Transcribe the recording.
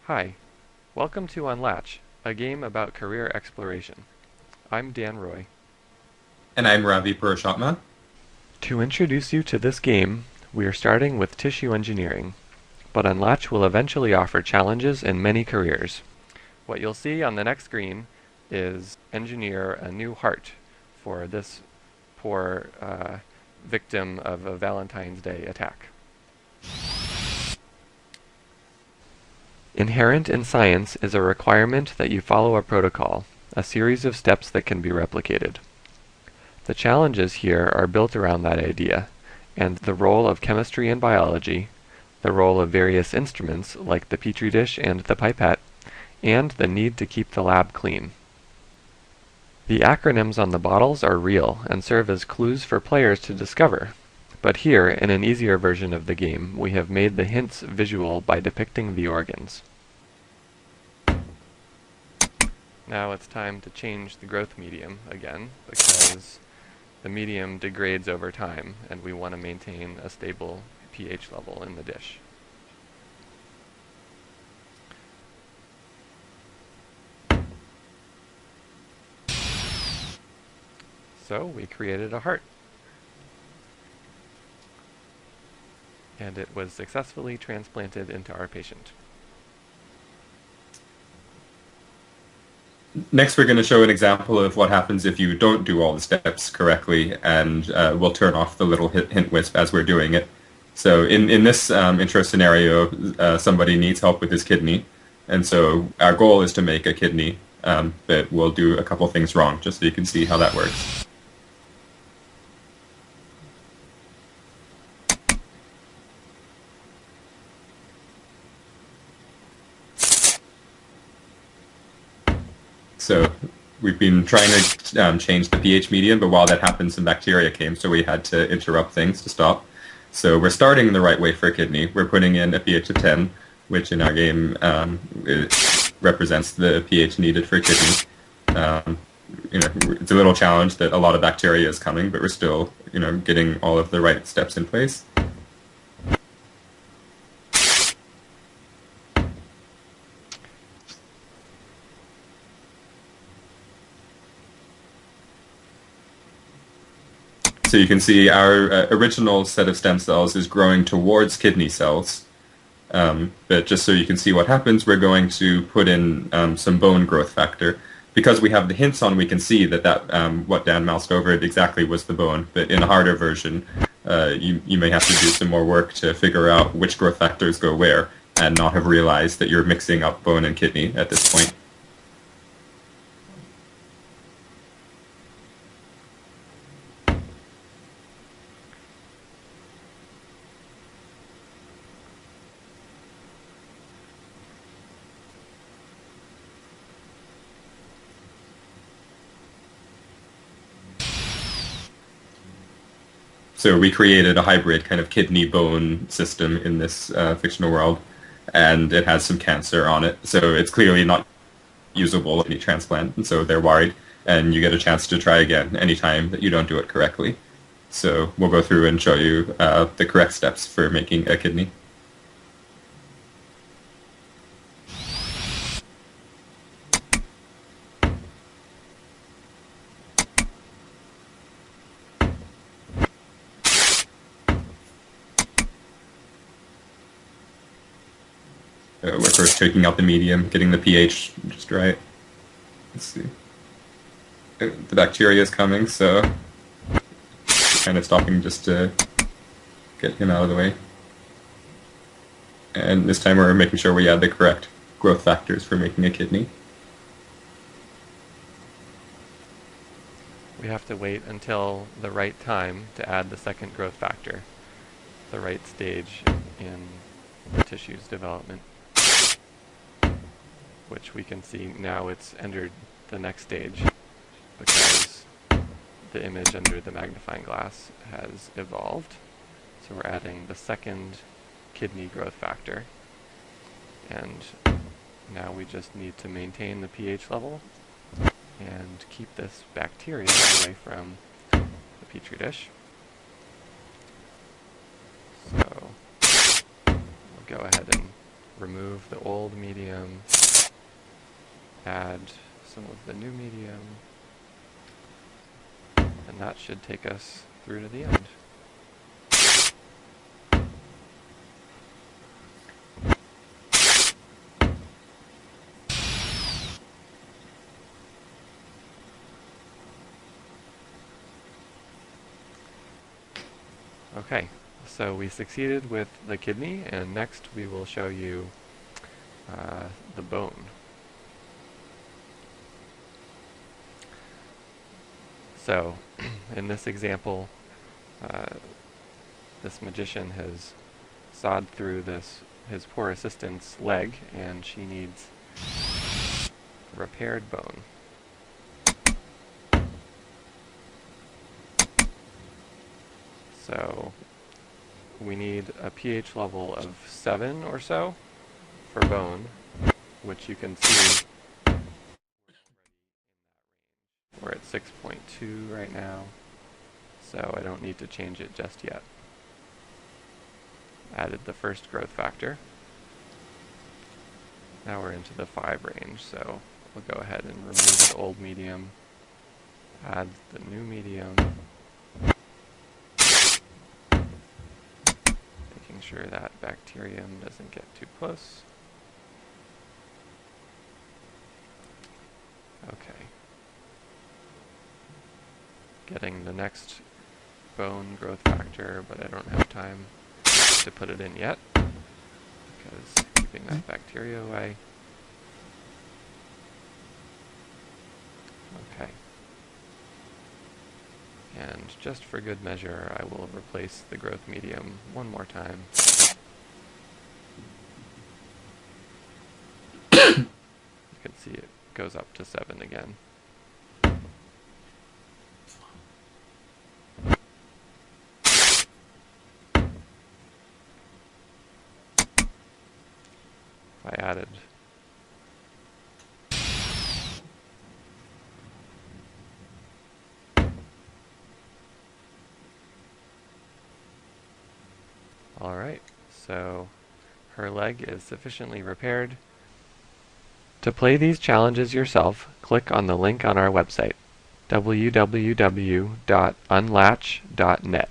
Hi, welcome to Unlatch, a game about career exploration. I'm Dan Roy. And I'm Ravi Purushotma. To introduce you to this game, we are starting with tissue engineering, but Unlatch will eventually offer challenges in many careers. What you'll see on the next screen is engineer a new heart for this poor victim of a Valentine's Day attack. Inherent in science is a requirement that you follow a protocol, a series of steps that can be replicated. The challenges here are built around that idea, and the role of chemistry and biology, the role of various instruments like the petri dish and the pipette, and the need to keep the lab clean. The acronyms on the bottles are real and serve as clues for players to discover, but here, in an easier version of the game, we have made the hints visual by depicting the organs. Now it's time to change the growth medium again, because the medium degrades over time, and we want to maintain a stable pH level in the dish. So we created a heart, and it was successfully transplanted into our patient. Next, we're going to show an example of what happens if you don't do all the steps correctly, and we'll turn off the little hint wisp as we're doing it. So in this intro scenario, somebody needs help with his kidney, and so our goal is to make a kidney, but we'll do a couple things wrong, just so you can see how that works. So we've been trying to change the pH medium, but while that happened, some bacteria came, so we had to interrupt things to stop. So we're starting the right way for a kidney. We're putting in a pH of 10, which in our game represents the pH needed for a kidney. It's a little challenge that a lot of bacteria is coming, but we're still, getting all of the right steps in place. So you can see our original set of stem cells is growing towards kidney cells. But just so you can see what happens, we're going to put in some bone growth factor. Because we have the hints on, we can see that what Dan moused over it exactly was the bone. But in a harder version, you may have to do some more work to figure out which growth factors go where and not have realized that you're mixing up bone and kidney at this point. So we created a hybrid kind of kidney-bone system in this fictional world, and it has some cancer on it. So it's clearly not usable in any transplant, and so they're worried, and you get a chance to try again anytime that you don't do it correctly. So we'll go through and show you the correct steps for making a kidney. We're first taking out the medium, getting the pH just right. Let's see. The bacteria is coming, so kind of stopping just to get him out of the way. And this time we're making sure we add the correct growth factors for making a kidney. We have to wait until the right time to add the second growth factor, the right stage in the tissue's development, which we can see now it's entered the next stage because the image under the magnifying glass has evolved. So we're adding the second kidney growth factor, and now we just need to maintain the pH level and keep this bacteria away from the petri dish. So we'll go ahead and remove the old medium, add some of the new medium, and that should take us through to the end. Okay, so we succeeded with the kidney, and next we will show you the bone. So, in this example, this magician has sawed through his poor assistant's leg, and she needs repaired bone. So we need a pH level of 7 or so for bone, which you can see we're at 6.2 right now, so I don't need to change it just yet. Added the first growth factor. Now we're into the 5 range, so we'll go ahead and remove the old medium, add the new medium, making sure that bacterium doesn't get too close. Okay. Getting the next bone growth factor, but I don't have time to put it in yet, because keeping that bacteria away. Okay. And just for good measure, I will replace the growth medium one more time. You can see it goes up to 7 again. If I added Alright, so her leg is sufficiently repaired. To play these challenges yourself, click on the link on our website, www.unlatch.net.